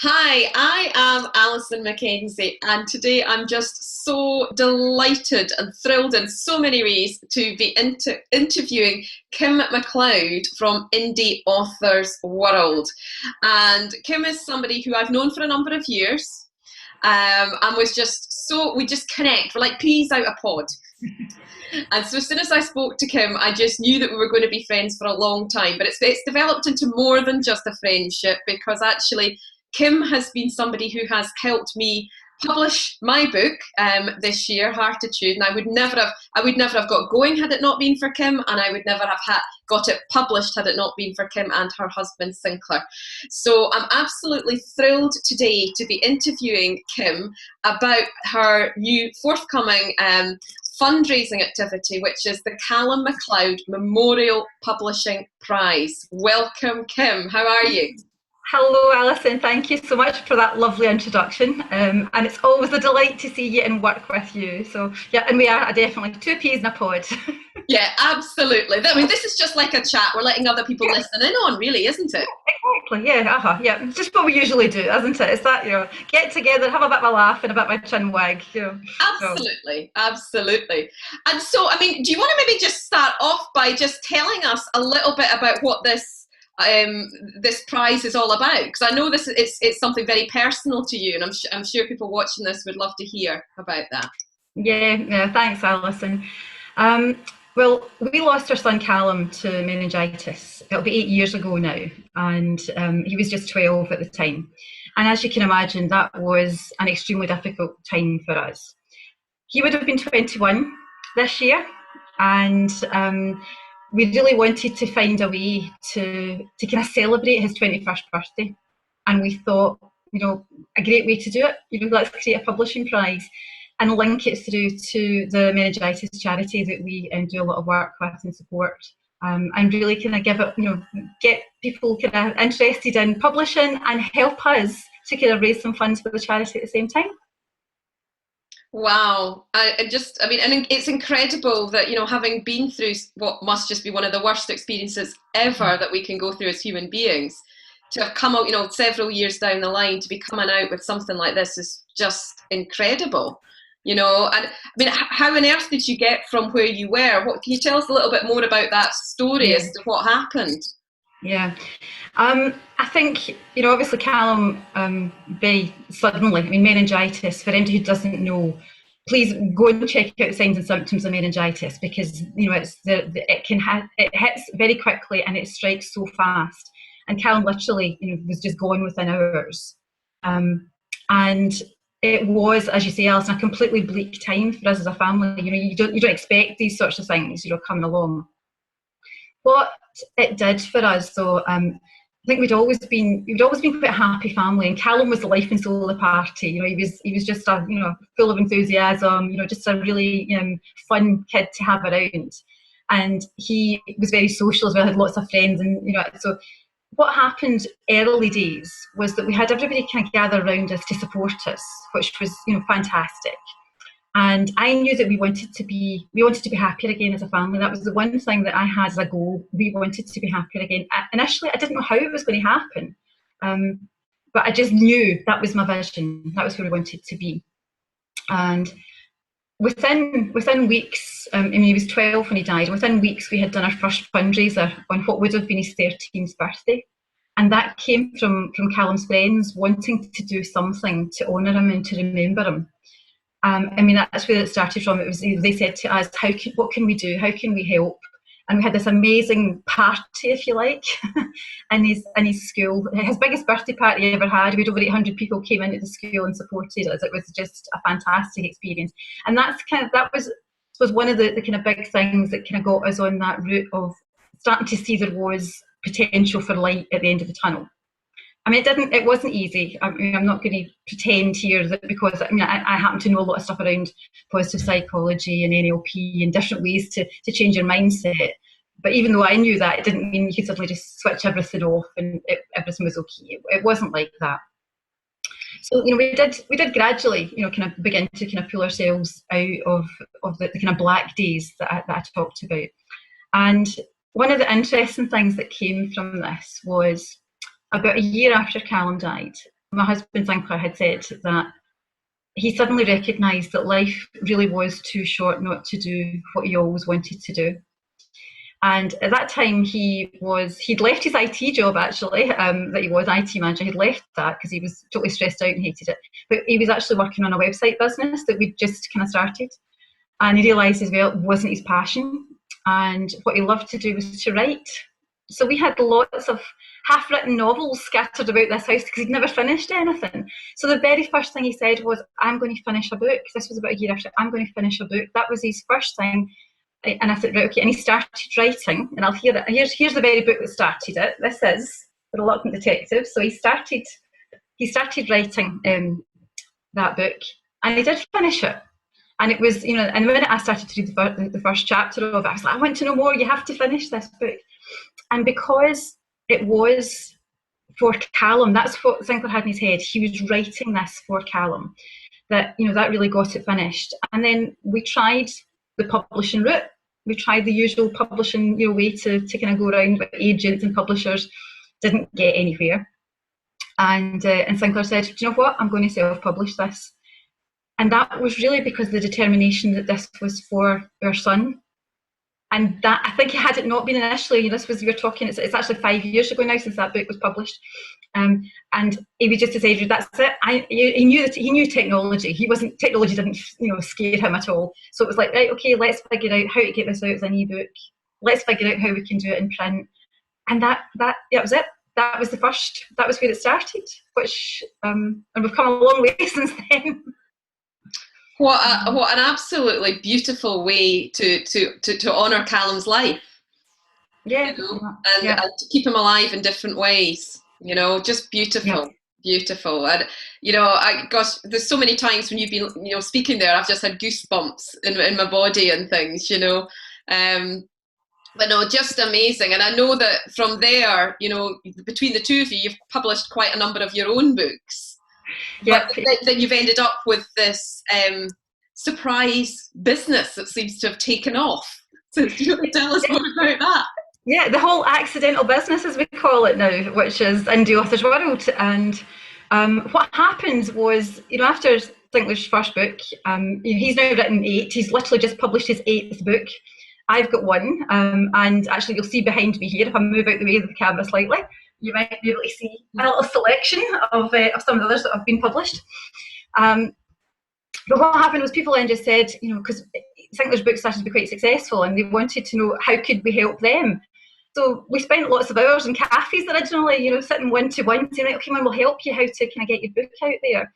Hi, I am Alison Mackenzie, and today I'm just so delighted and thrilled in so many ways to be interviewing Kim Macleod from Indie Authors World. And Kim is somebody who I've known for a number of years, and was just so, we just connect. We're like peas out of pod. And so as soon as I spoke to Kim, I just knew that we were going to be friends for a long time. But it's developed into more than just a friendship because actually Kim has been somebody who has helped me publish my book this year, Heartitude, and I would never have got going had it not been for Kim, and I would never have got it published had it not been for Kim and her husband Sinclair. So I'm absolutely thrilled today to be interviewing Kim about her new forthcoming fundraising activity, which is the Calum Macleod Memorial Publishing Prize. Welcome, Kim. How are you? Hello, Alison. Thank you so much for that lovely introduction. And it's always a delight to see you and work with you. So, yeah, and we are definitely two peas in a pod. Yeah, absolutely. I mean, this is just like a chat. We're letting other people listen in on, really, isn't it? Exactly. Yeah. It's just what we usually do, isn't it? It's that, get together, have a bit of a laugh and a bit of a chin wag. So. Absolutely, absolutely. And so, I mean, do you want to maybe just start off by just telling us a little bit about what this prize is all about? Because I know it's something very personal to you, and I'm sure people watching this would love to hear about that. Yeah, thanks, Alison. Well, we lost our son Calum to meningitis. It'll be 8 years ago now, and he was just 12 at the time. And as you can imagine, that was an extremely difficult time for us. He would have been 21 this year, and we really wanted to find a way to kind of celebrate his 21st birthday. And we thought, a great way to do it, let's create a publishing prize and link it through to the meningitis charity that we do a lot of work with and support. And really kind of give it, get people kind of interested in publishing and help us to kind of raise some funds for the charity at the same time. Wow. I mean, and it's incredible that, having been through what must just be one of the worst experiences ever that we can go through as human beings, to have come out, several years down the line, to be coming out with something like this is just incredible. And I mean, how on earth did you get from where you were? Can you tell us a little bit more about that story as to what happened? Yeah. I think, obviously Callum, very suddenly, I mean, meningitis, for anybody who doesn't know, please go and check out the signs and symptoms of meningitis, because, it hits very quickly and it strikes so fast. And Callum literally, was just gone within hours. And it was, as you say, Alison, a completely bleak time for us as a family. You don't expect these sorts of things, coming along. What it did for us, though, I think we'd always been quite a happy family, and Callum was the life and soul of the party. He was just full of enthusiasm. Just a really fun kid to have around, and he was very social as well. Had lots of friends, and so. What happened early days was that we had everybody kind of gather around us to support us, which was fantastic. And I knew that we wanted to be happier again as a family. That was the one thing that I had as a goal. We wanted to be happier again. Initially, I didn't know how it was going to happen, but I just knew that was my vision. That was where we wanted to be. And within weeks, I mean, he was 12 when he died. Within weeks, we had done our first fundraiser on what would have been his 13th birthday. And that came from Callum's friends wanting to do something to honour him and to remember him. I mean, that's where it started from. They said to us, what can we do? How can we help? And we had this amazing party, if you like, in his school. His biggest birthday party he ever had. We had over 800 people came into the school and supported us. It was just a fantastic experience. And that was one of the kind of big things that kind of got us on that route of starting to see there was potential for light at the end of the tunnel. I mean, it wasn't easy. I mean, I'm not going to pretend here that because I happen to know a lot of stuff around positive psychology and NLP and different ways to change your mindset. But even though I knew that, it didn't mean you could suddenly just switch everything off and everything was okay. It wasn't like that. So we did gradually kind of begin to kind of pull ourselves out of the kind of black days that I talked about. And one of the interesting things that came from this was, about a year after Calum died, my husband Sinclair had said that he suddenly recognised that life really was too short not to do what he always wanted to do. And at that time, he'd left his IT job, actually, that he was IT manager. He'd left that because he was totally stressed out and hated it. But he was actually working on a website business that we'd just kind of started. And he realised as well it wasn't his passion. And what he loved to do was to write. So we had lots of half-written novels scattered about this house because he'd never finished anything. So the very first thing he said was, I'm going to finish a book. This was about a year after. I'm going to finish a book. That was his first thing. And I thought, right, okay. And he started writing. And I'll hear that. Here's the very book that started it. This is The Reluctant Detective. So he started writing that book. And he did finish it. And it was, and the minute I started to read the first chapter of it, I was like, I want to know more. You have to finish this book. And because it was for Calum, that's what Sinclair had in his head. He was writing this for Calum. That really got it finished. And then we tried the publishing route. We tried the usual publishing way to kind of go around with agents and publishers. Didn't get anywhere. And Sinclair said, do you know what? I'm going to self-publish this. And that was really because of the determination that this was for our son. And that, I think, had it not been initially, you're talking, it's actually 5 years ago now since that book was published. And he was just as Adrian, that's it. He knew technology. Technology didn't, scare him at all. So it was like, right, okay, let's figure out how to get this out as an ebook. Let's figure out how we can do it in print. And that was it. That was where it started, which, and we've come a long way since then. What an absolutely beautiful way to honour Calum's life. Yeah. And to keep him alive in different ways. Just beautiful. Yeah. Beautiful. And there's so many times when you've been speaking there, I've just had goosebumps in my body and things, but no, just amazing. And I know that from there, between the two of you, you've published quite a number of your own books. Yep. But then you've ended up with this surprise business that seems to have taken off. So do you want to tell us more about that? Yeah, the whole accidental business, as we call it now, which is Indie Authors World. And what happened was, after Sinclair's first book, he's now written 8. He's literally just published his 8th book. I've got 1, and actually you'll see behind me here, if I move out the way of the camera slightly, you might be able to see a little selection of some of the others that have been published. But what happened was people then just said, because Sinclair's book started to be quite successful and they wanted to know how could we help them. So we spent lots of hours in cafes originally, sitting one-to-one, saying, okay, man, we'll help you how to kind of get your book out there.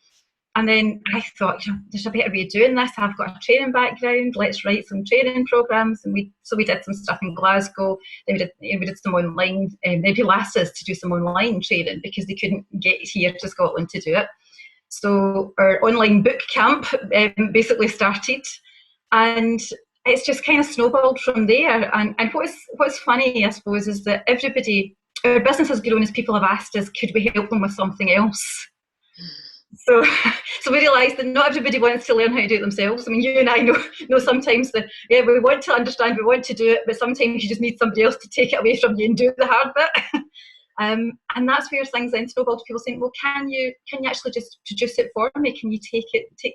And then I thought, there's a better way of doing this. I've got a training background. Let's write some training programs. And we did some stuff in Glasgow. Then we did some online. Then people asked us to do some online training because they couldn't get here to Scotland to do it. So our online book camp basically started, and it's just kind of snowballed from there. And what's funny, I suppose, is that our business has grown as people have asked us, could we help them with something else? So we realised that not everybody wants to learn how to do it themselves. I mean, you and I know sometimes that, we want to understand, we want to do it, but sometimes you just need somebody else to take it away from you and do the hard bit. And that's where things then snowballed. People saying, well, can you actually just produce it for me? Can you take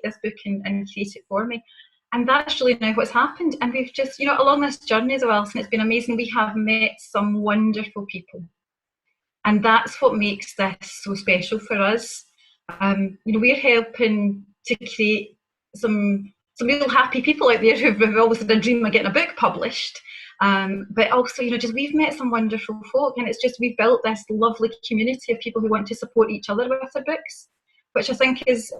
this book and create it for me? And that's really now what's happened. And we've just, along this journey as well, and it's been amazing, we have met some wonderful people. And that's what makes this so special for us. We're helping to create some real happy people out there who've always had a dream of getting a book published. But also, we've met some wonderful folk, and it's just we've built this lovely community of people who want to support each other with their books, which I think is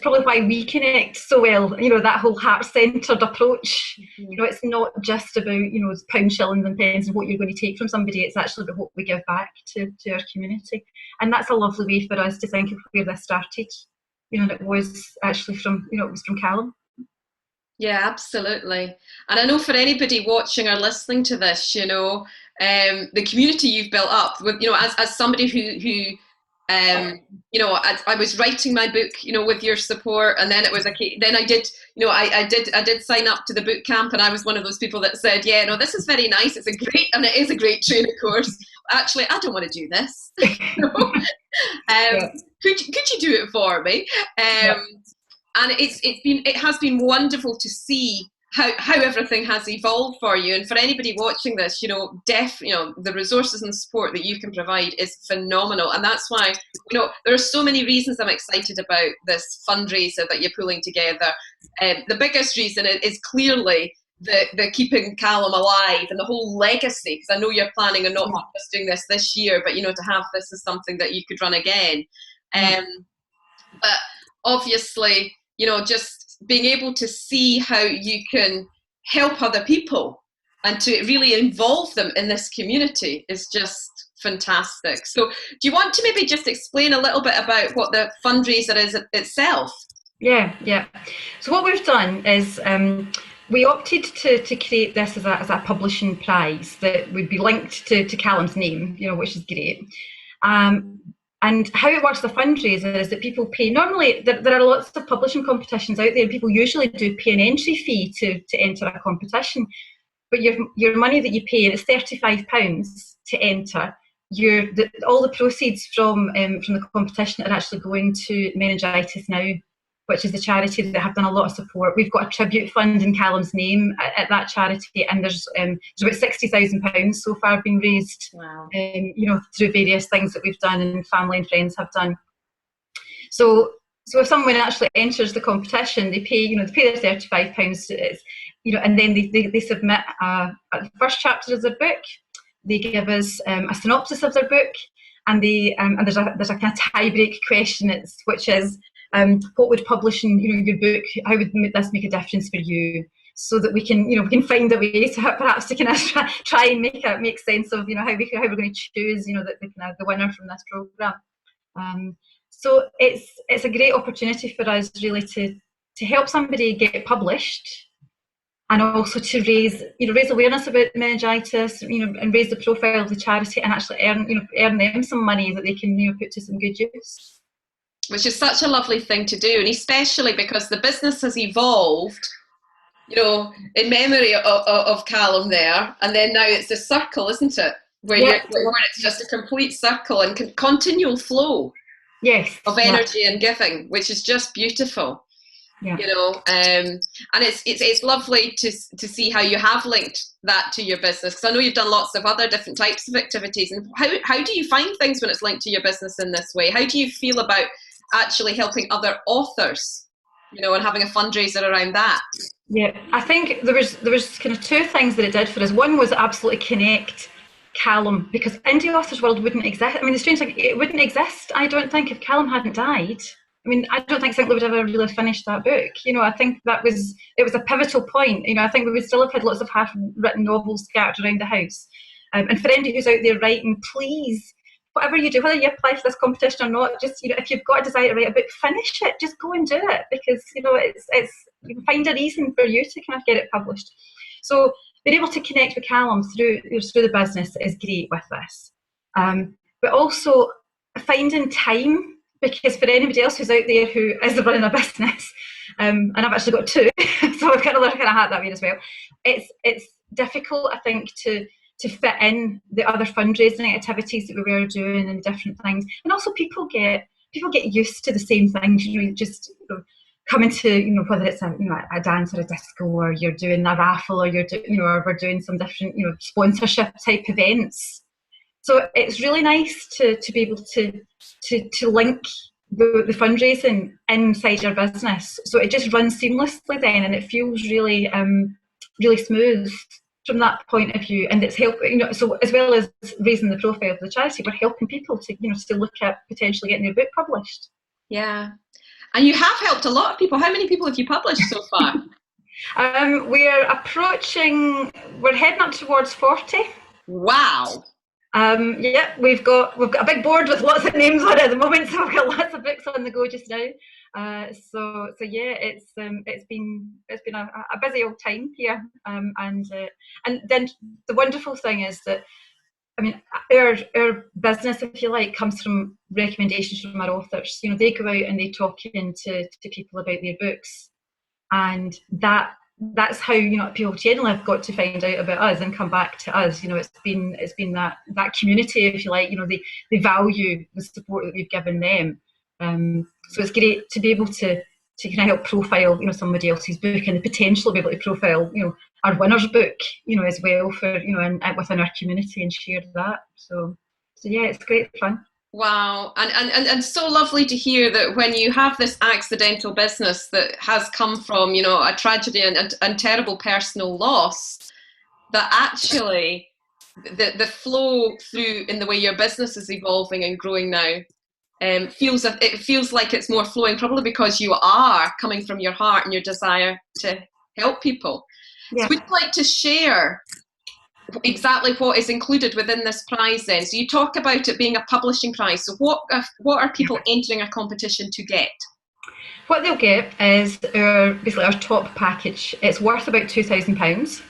probably why we connect so well. That whole heart-centred approach. Mm-hmm. It's not just about pound, shillings, and pence and what you're going to take from somebody. It's actually about what we give back to our community, and that's a lovely way for us to think of where this started. It was actually from Calum. Yeah, absolutely. And I know for anybody watching or listening to this, the community you've built up with, as somebody who I was writing my book, with your support, and then then I did sign up to the book camp, and I was one of those people that said, this is very nice. It is a great training course. Actually, I don't want to do this. Yeah. Could you do it for me? Yeah. And it has been wonderful to see how everything has evolved for you. And for anybody watching this, the resources and support that you can provide is phenomenal. And that's why, there are so many reasons I'm excited about this fundraiser that you're pulling together. The biggest reason is clearly the keeping Calum alive and the whole legacy, because I know you're planning on not just doing this year, but to have this as something that you could run again. But obviously, just being able to see how you can help other people and to really involve them in this community is just fantastic. So do you want to maybe just explain a little bit about what the fundraiser is itself? Yeah. So what we've done is we opted to create this as a publishing prize that would be linked to Calum's name, which is great. And how it works, the fundraiser, is that people pay. Normally, there are lots of publishing competitions out there, and people usually do pay an entry fee to enter a competition. But your money that you pay, and it's £35 to enter. All the proceeds from the competition are actually going to Meningitis Now, which is the charity that have done a lot of support. We've got a tribute fund in Calum's name at that charity, and there's about £60,000 so far been raised. Wow. Through various things that we've done and family and friends have done. So if someone actually enters the competition, they pay their £35, and then they submit the first chapter of their book. They give us a synopsis of their book, and there's a kind of tie-break question, which is what would publishing your book, how would this make a difference for you? So that we can find a way to perhaps to kind of try and make sense of how we're going to choose the winner from this programme. So it's a great opportunity for us really to help somebody get published, and also to raise awareness about meningitis, and raise the profile of the charity, and actually earn them some money that they can put to some good use. Which is such a lovely thing to do, and especially because the business has evolved, in memory of Calum there, and then now it's a circle, isn't it? Where it's just a complete circle and continual flow of energy and giving, which is just beautiful. Yeah. And it's lovely to see how you have linked that to your business, because I know you've done lots of other different types of activities. And how do you find things when it's linked to your business in this way? How do you feel about actually helping other authors, and having a fundraiser around that? Yeah, I think there was kind of two things that it did for us. One was absolutely connect Calum, because Indie Authors World wouldn't exist. I mean, the strange thing, it wouldn't exist, I don't think, if Calum hadn't died. I mean, I don't think Sinclair would ever really finish that book. I think it was a pivotal point. I think we would still have had lots of half-written novels scattered around the house. And for anybody who's out there writing, please, whatever you do, whether you apply for this competition or not, just if you've got a desire to write a book, finish it. Just go and do it, because it's you can find a reason for you to kind of get it published. So being able to connect with Calum through the business is great with this, but also finding time, because for anybody else who's out there who is running a business, and I've actually got two, so I've got to learn kind of hat that way as well. It's difficult, I think, to fit in the other fundraising activities that we were doing and different things, and also people get used to the same things. Just coming to whether it's a dance or a disco, or you're doing a raffle, or or we're doing some different sponsorship type events. So it's really nice to be able to link the fundraising inside your business, so it just runs seamlessly then, and it feels really really smooth from that point of view. And it's helping, so as well as raising the profile of the charity, we're helping people to look at potentially getting their book published. Yeah, and you have helped a lot of people. How many people have you published so far? We're heading up towards 40. Wow. Yeah, we've got a big board with lots of names on it at the moment, so we've got lots of books on the go just now. So yeah, it's been a busy old time here, and then the wonderful thing is that, I mean, our business, if you like, comes from recommendations from our authors. They go out and they talk into people about their books, and that that's how, you know, people generally have got to find out about us and come back to us. You know, it's been that community, if you like. You know, they value the support that we've given them. So it's great to be able to kind of help profile, you know, somebody else's book, and the potential of being able to profile, you know, our winner's book, you know, as well, for, you know, and within our community, and share that. So yeah, it's great fun. Wow. And so lovely to hear that when you have this accidental business that has come from, you know, a tragedy and terrible personal loss, that actually the flow through in the way your business is evolving and growing now it feels like it's more flowing, probably because you are coming from your heart and your desire to help people. Yeah. So would you like to share exactly what is included within this prize then? So you talk about it being a publishing prize. So what are people entering a competition to get? What they'll get is basically our top package. It's worth about £2,000.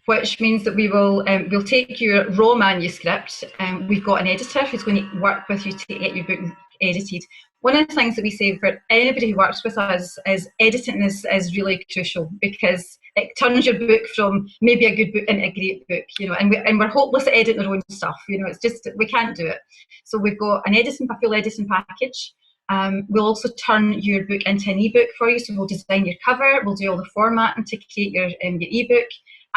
Which means that we'll take your raw manuscript, and we've got an editor who's going to work with you to get your book edited. One of the things that we say for anybody who works with us is editing is really crucial, because it turns your book from maybe a good book into a great book, you know, and we're hopeless at editing our own stuff, you know, it's just, we can't do it. So we've got a full editing package. We'll also turn your book into an ebook for you. So we'll design your cover, we'll do all the formatting to create your ebook,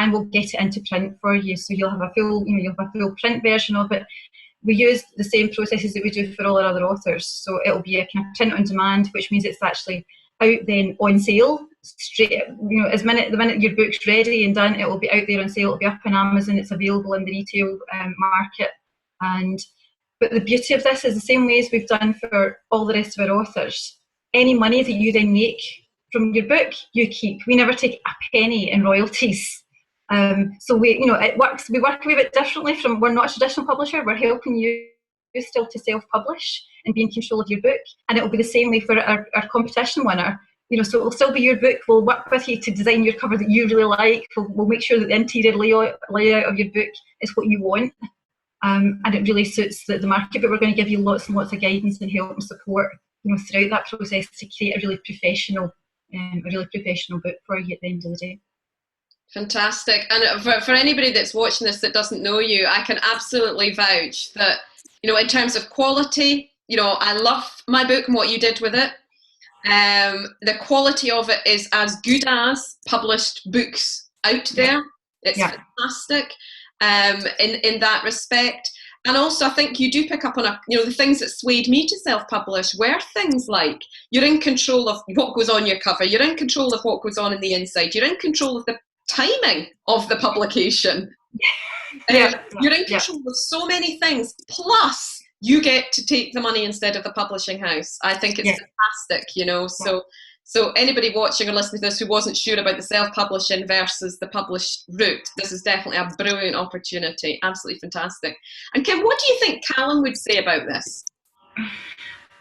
and we'll get it into print for you. So you'll have a full print version of it. We use the same processes that we do for all our other authors. So it'll be a kind of print on demand, which means it's actually out then on sale straight. You know, the minute your book's ready and done, it will be out there on sale. It'll be up on Amazon. It's available in the retail market. But the beauty of this is the same way as we've done for all the rest of our authors. Any money that you then make from your book, you keep. We never take a penny in royalties. So we work a wee bit differently from, we're not a traditional publisher, we're helping you still to self-publish and be in control of your book. And it will be the same way for our competition winner. You know, so it will still be your book. We'll work with you to design your cover that you really like. We'll make sure that the interior layout of your book is what you want. And it really suits the market, but we're going to give you lots and lots of guidance and help and support, you know, throughout that process to create a really professional book for you at the end of the day. Fantastic. And for anybody that's watching this that doesn't know you, I can absolutely vouch that, you know, in terms of quality, you know, I love my book and what you did with it. The quality of it is as good as published books out there. It's fantastic in that respect. And also, I think you do pick up on the things that swayed me to self-publish were things like you're in control of what goes on your cover, you're in control of what goes on in the inside, you're in control of the timing of the publication. You're in control of so many things, plus you get to take the money instead of the publishing house. I think it's fantastic, you know. So anybody watching or listening to this who wasn't sure about the self-publishing versus the published route, this is definitely a brilliant opportunity. Absolutely fantastic. And Kim, what do you think Calum would say about this?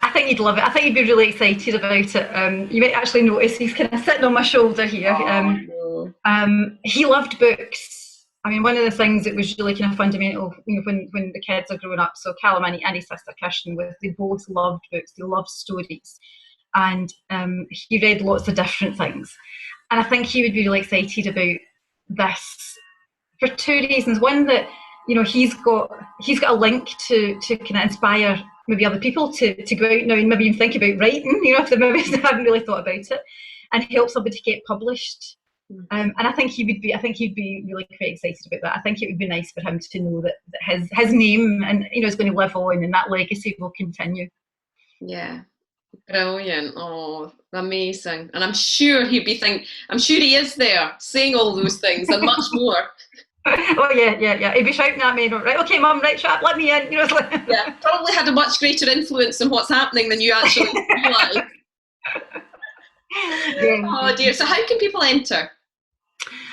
I think he'd love it. I think he'd be really excited about it. You might actually notice he's kind of sitting on my shoulder here. He loved books. I mean, one of the things that was really kind of fundamental, you know, when the kids are growing up, so Calum and his sister Kirsten, they both loved books, they loved stories. And he read lots of different things. And I think he would be really excited about this for two reasons. One, that, you know, he's got a link to kind of inspire maybe other people to go out now and maybe even think about writing, you know, if they maybe haven't really thought about it, and help somebody to get published. And I think he'd be really quite excited about that. I think it would be nice for him to know that his name and, you know, is going to live on, and that legacy will continue. Yeah. Brilliant. Oh, amazing. And I'm sure he is there saying all those things and much more. Oh yeah. He'd be shouting at me, right, okay, Mum, right, shut up, let me in. You know, it's like yeah, probably had a much greater influence on what's happening than you actually realise. Oh dear. So how can people enter?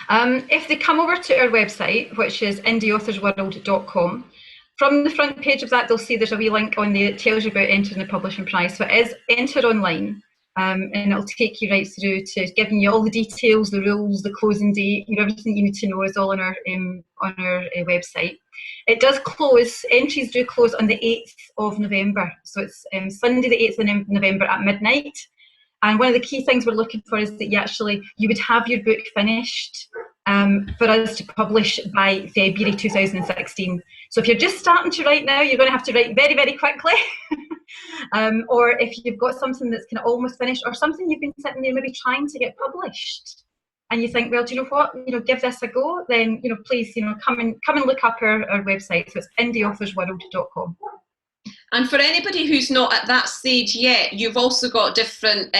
If they come over to our website, which is indieauthorsworld.com, from the front page of that, they'll see there's a wee link on there that tells you about entering the publishing prize. So it is enter online, and it'll take you right through to giving you all the details, the rules, the closing date, you know, everything you need to know is all on our website. It does close, entries do close on the 8th of November. So it's Sunday the 8th of November at midnight. And one of the key things we're looking for is that you would have your book finished for us to publish by February 2016. So if you're just starting to write now, you're going to have to write very, very quickly. Or if you've got something that's kind of almost finished, or something you've been sitting there maybe trying to get published, and you think, well, do you know what, give this a go, then, please, come and look up our website. So it's indieauthorsworld.com. And for anybody who's not at that stage yet, you've also got different,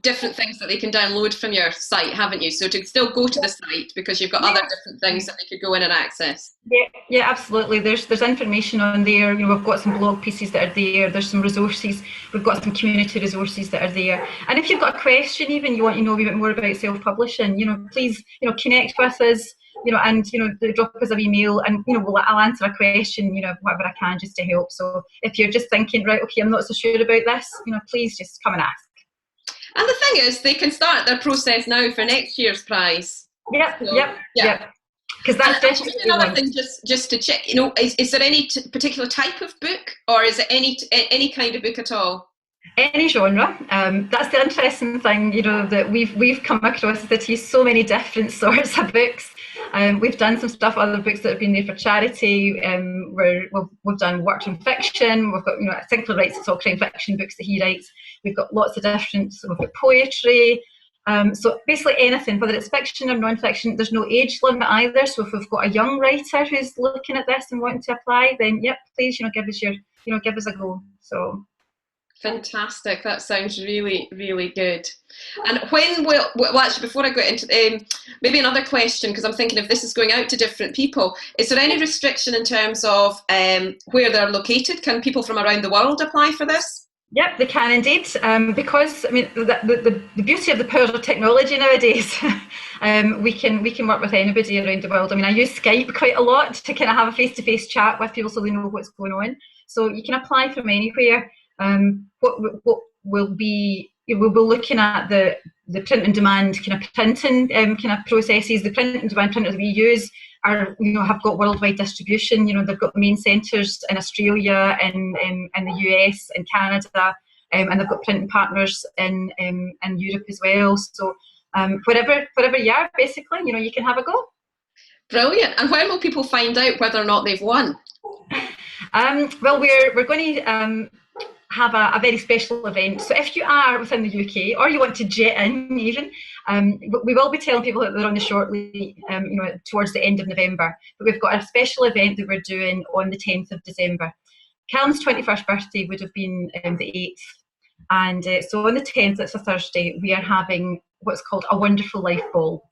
different things that they can download from your site, haven't you? So to still go to the site, because you've got other different things that they could go in and access. Yeah, absolutely. There's information on there. We've got some blog pieces that are there. There's some resources. We've got some community resources that are there. And if you've got a question, even you want to know a wee bit more about self-publishing, please, connect with us. And drop us an email, and I'll answer a question, whatever I can, just to help. So if you're just thinking, right, okay, I'm not so sure about this, please just come and ask. And the thing is, they can start their process now for next year's prize. Yep. Because that's definitely another thing, just to check. Is there any particular type of book, or is it any kind of book at all? Any genre. That's the interesting thing, that we've come across, that he's so many different sorts of books. We've done some stuff, other books that have been there for charity. We've done work in fiction. We've got, Sinclair writes, it's all crime fiction books that he writes. We've got lots of different, so we've got poetry. So basically anything, whether it's fiction or non-fiction, there's no age limit either. So if we've got a young writer who's looking at this and wanting to apply, then please, give us a go. So. Fantastic. That sounds really, really good. And when will, actually, before I go into maybe another question, because I'm thinking if this is going out to different people, is there any restriction in terms of where they're located? Can people from around the world apply for this? Yep, they can indeed, because the beauty of the power of technology nowadays, we can work with anybody around the world. I use Skype quite a lot to kind of have a face-to-face chat with people so they know what's going on. So you can apply from anywhere. What we'll be looking at the print and demand kind of printing kind of processes. The print and demand printers we use are have got worldwide distribution. They've got main centres in Australia, in the US, in Canada, and they've got printing partners in Europe as well. So wherever you are, basically, you can have a go. Brilliant. And when will people find out whether or not they've won? Well, we're going to have a very special event. So if you are within the UK, or you want to jet in even, we will be telling people that they're on the shortly, towards the end of November. But we've got a special event that we're doing on the 10th of December. Calum's 21st birthday would have been the 8th. And so on the 10th, it's a Thursday, we are having what's called a Wonderful Life Ball,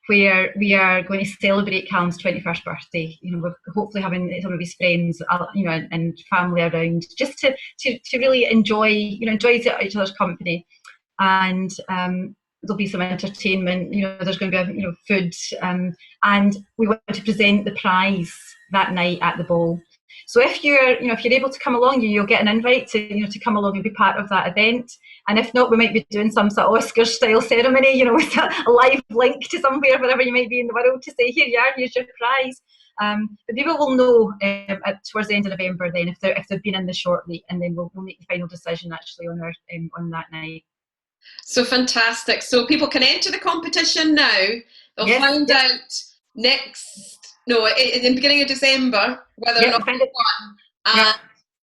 where we are going to celebrate Calum's 21st birthday. We're hopefully having some of his friends, and family around, just to really enjoy each other's company. And there'll be some entertainment. There's going to be food, and we want to present the prize that night at the ball. So if you're able to come along, you'll get an invite to come along and be part of that event. And if not, we might be doing some sort of Oscars style ceremony, with a live link to somewhere, wherever you might be in the world, to say, here you are, here's your prize. But people will know towards the end of November then if they've been in the shortly, and then we'll make the final decision actually on that night. So fantastic. So people can enter the competition now. They'll find out in the beginning of December whether or not they won. And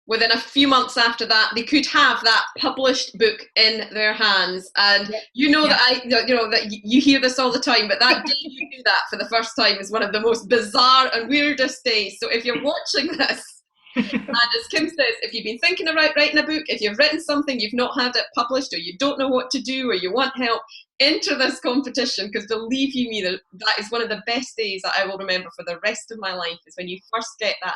within a few months after that, they could have that published book in their hands. And that that you hear this all the time, but that day you do that for the first time is one of the most bizarre and weirdest days. So if you're watching this, and as Kim says, if you've been thinking about writing a book, if you've written something, you've not had it published, or you don't know what to do, or you want help, enter this competition, because believe you me, that is one of the best days that I will remember for the rest of my life, is when you first get that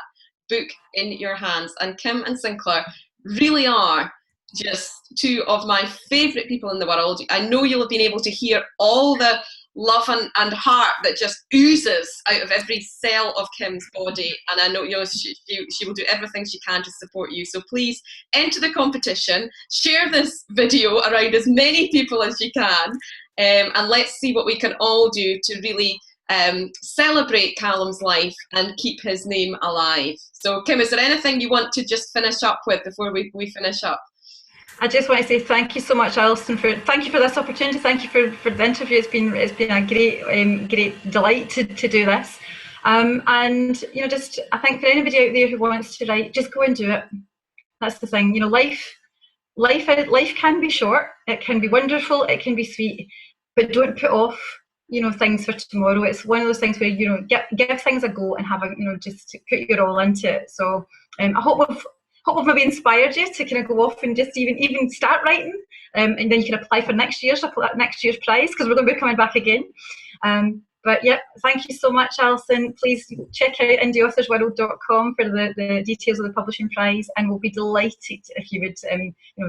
book in your hands. And Kim and Sinclair really are just two of my favourite people in the world. I know you'll have been able to hear all the love and heart that just oozes out of every cell of Kim's body, and I know she will do everything she can to support you. So please enter the competition, share this video around as many people as you can, and let's see what we can all do to really celebrate Calum's life and keep his name alive. So Kim, is there anything you want to just finish up with before we finish up? I just want to say thank you so much, Alison, thank you for this opportunity. Thank you for the interview. It's been a great delight to do this. And just I think for anybody out there who wants to write, just go and do it. That's the thing. Life can be short. It can be wonderful. It can be sweet, but don't put off things for tomorrow. It's one of those things where give things a go and have a just to put your all into it. So I hope we've maybe inspired you to kind of go off and just even start writing, and then you can apply for next year's prize, because we're going to be coming back again. But yeah, thank you so much, Alison. Please check out indieauthorsworld.com for the details of the publishing prize, and we'll be delighted if you would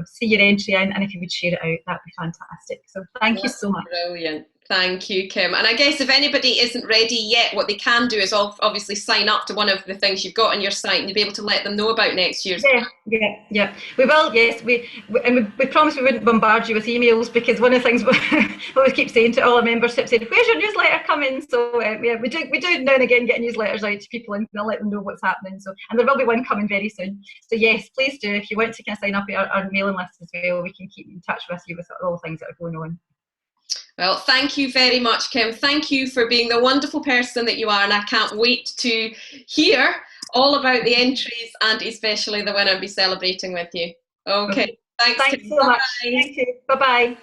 see your entry in, and if you would share it out. That'd be fantastic. So thank you so much. Brilliant. Thank you, Kim. And I guess if anybody isn't ready yet, what they can do is obviously sign up to one of the things you've got on your site, and you'll be able to let them know about next year's. Yeah. We will, yes. We promised we wouldn't bombard you with emails, because one of the things we keep saying to all our membership, saying, where's your newsletter coming? So we do now and again get newsletters out to people, and let them know what's happening. So, and there will be one coming very soon. So yes, please do. If you want to kind of sign up our mailing list as well, we can keep in touch with you with all the things that are going on. Well, thank you very much, Kim. Thank you for being the wonderful person that you are, and I can't wait to hear all about the entries, and especially the winner, be celebrating with you. Okay, thanks so much. Thank you. Bye-bye.